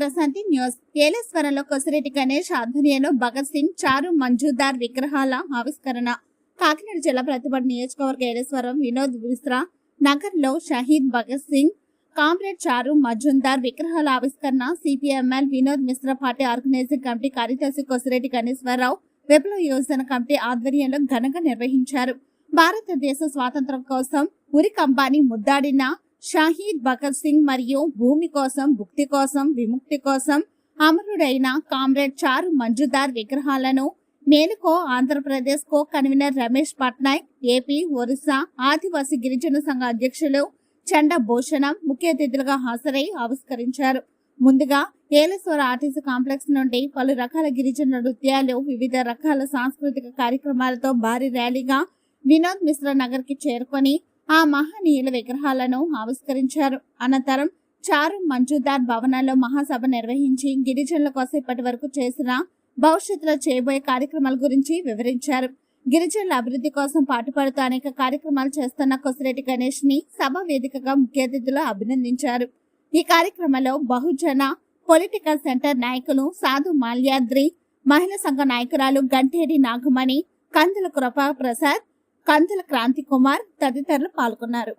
Prashanti news. ఏలేశ్వరంలో Kosireddy Ganesh ఆధ్వర్యంలో భగత్ సింగ్, చారు మంజుదార్ విగ్రహాల ఆవిష్కరణ. కాకినాడ జిల్లా ప్రతిపాడు నియోజకవర్గ ఏలేశ్వరం వినోద్ మిశ్రా నగర్ లో షహీద్ భగత్ సింగ్, కామ్రేడ్ చారు మజుందార్ విగ్రహాల ఆవిష్కరణ CPIML Vinod Mishra party organizing committee కార్యదర్శి కొసిరెడ్డి గణేశ్వరరావు విప్లవ యోజన కమిటీ ఆధ్వర్యంలో ఘనంగా నిర్వహించారు. భారతదేశ స్వాతంత్ర్యం కోసం ఉరికంబాని ముద్దాడిన షహీద్ భగత్ సింగ్ మరియు భూమి కోసం, భుక్తి కోసం, విముక్తి కోసం అమరుడైన కామ్రేడ్ చారు మంజుదార్ విగ్రహాలను మేలుకో Andhra Pradesh co convener Ramesh Patnaik, AP, Orissa ఆదివాసీ గిరిజన సంఘ అధ్యక్షులు చండ భూషణం ముఖ్య అతిథులుగా హాజరై ఆవిష్కరించారు. ముందుగా ఏలేశ్వర ఆర్టీసీ కాంప్లెక్స్ నుండి పలు రకాల గిరిజన నృత్యాలు, వివిధ రకాల సాంస్కృతిక కార్యక్రమాలతో భారీ ర్యాలీగా వినోద్ మిశ్రా నగర్ కి చేరుకొని ఆ మహనీయుల విగ్రహాలను ఆవిష్కరించారు. అనంతరం చారు మంజుదార్ భవనాల్లో మహాసభ నిర్వహించి గిరిజనుల కోసం ఇప్పటి వరకు చేసిన, భవిష్యత్తులో చేయబోయే కార్యక్రమాల గురించి వివరించారు. గిరిజనుల అభివృద్ధి కోసం పాటుపడుతూ అనేక కార్యక్రమాలు చేస్తున్న కొసిరెడ్డి గణేష్ ని సభ వేదికగా ముఖ్య అతిథులు అభినందించారు. ఈ కార్యక్రమంలో బహుజన పొలిటికల్ సెంటర్ నాయకులు సాధు మాల్యాద్రి, మహిళా సంఘ నాయకురాలు గంటేడి నాగమణి, కందుల కృపా ప్రసాద్, కందుల క్రాంతి కుమార్ తదితరులు పాల్గొన్నారు.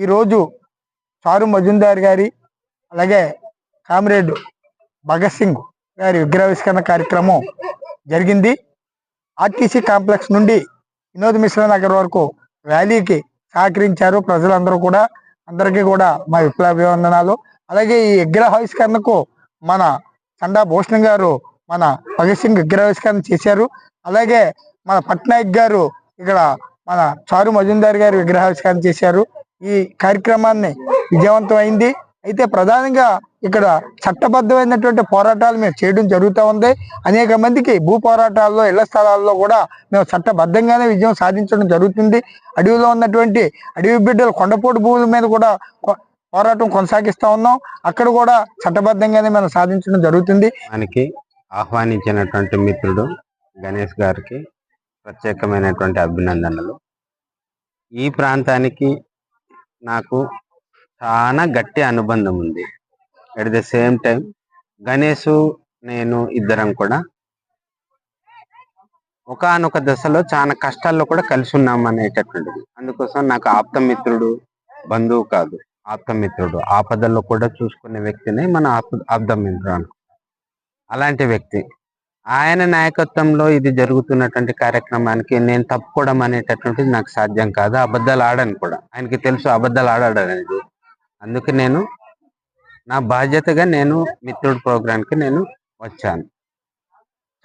ఈరోజు చారు మజుందార్ గారి అలాగే కామ్రేడ్ భగత్ సింగ్ గారి విగ్రహావిష్కరణ కార్యక్రమం జరిగింది. ఆర్టీసీ కాంప్లెక్స్ నుండి వినోద్ మిశ్రా నగర్ వరకు ర్యాలీకి సహకరించారు ప్రజలందరూ కూడా. అందరికీ కూడా మా విప్లవాభివందనాలు. అలాగే ఈ విగ్రహావిష్కరణకు మన చండా భూషణం గారు మన భగత్ సింగ్ విగ్రహావిష్కరణ చేశారు. అలాగే మన పట్నాయక్ గారు ఇక్కడ మన చారు మజుందార్ గారి విగ్రహావిష్కరణ చేశారు. ఈ కార్యక్రమాన్ని విజయవంతం అయింది. అయితే ప్రధానంగా ఇక్కడ చట్టబద్ధమైనటువంటి పోరాటాలు మేము చేయడం జరుగుతూ ఉంది. అనేక మందికి భూ పోరాటాల్లో, ఇళ్ల స్థలాల్లో కూడా మేము చట్టబద్ధంగానే విజయం సాధించడం జరుగుతుంది. అడవిలో ఉన్నటువంటి అడవి బిడ్డలు కొండపోటు భూముల మీద కూడా పోరాటం కొనసాగిస్తా ఉన్నాం. అక్కడ కూడా చట్టబద్ధంగానే మనం సాధించడం జరుగుతుంది. మనకి ఆహ్వానించినటువంటి మిత్రుడు గణేష్ గారికి ప్రత్యేకమైనటువంటి అభినందనలు. ఈ ప్రాంతానికి నాకు చాలా గట్టి అనుబంధం ఉంది. At the same time Ganesh నేను ఇద్దరం కూడా ఒకానొక దశలో చాలా కష్టాల్లో కూడా కలిసి ఉన్నాం అనేటటువంటిది. అందుకోసం నాకు ఆప్తమిత్రుడు, బంధువు కాదు, ఆప్తమిత్రుడు. ఆపదల్లో కూడా చూసుకునే వ్యక్తిని మన ఆప్తమిత్రుడు అనుకో. అలాంటి వ్యక్తి ఆయన నాయకత్వంలో ఇది జరుగుతున్నటువంటి కార్యక్రమానికి నేను తప్పుకోవడం అనేటటువంటిది నాకు సాధ్యం కాదు. అబద్ధాలు ఆడను కూడా, ఆయనకి తెలుసు అబద్ధాలు ఆడాడనేది. అందుకే నేను నా బాధ్యతగా నేను మిత్రుడు ప్రోగ్రాంకి నేను వచ్చాను.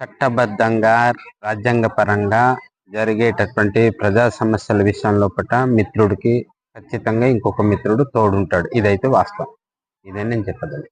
చట్టబద్ధంగా, రాజ్యాంగ పరంగా జరిగేటటువంటి ప్రజా సమస్యల విషయంలో పట్ల మిత్రుడికి ఖచ్చితంగా ఇంకొక మిత్రుడు తోడుంటాడు. ఇదైతే వాస్తవం. ఇదే నేను చెప్పగలను.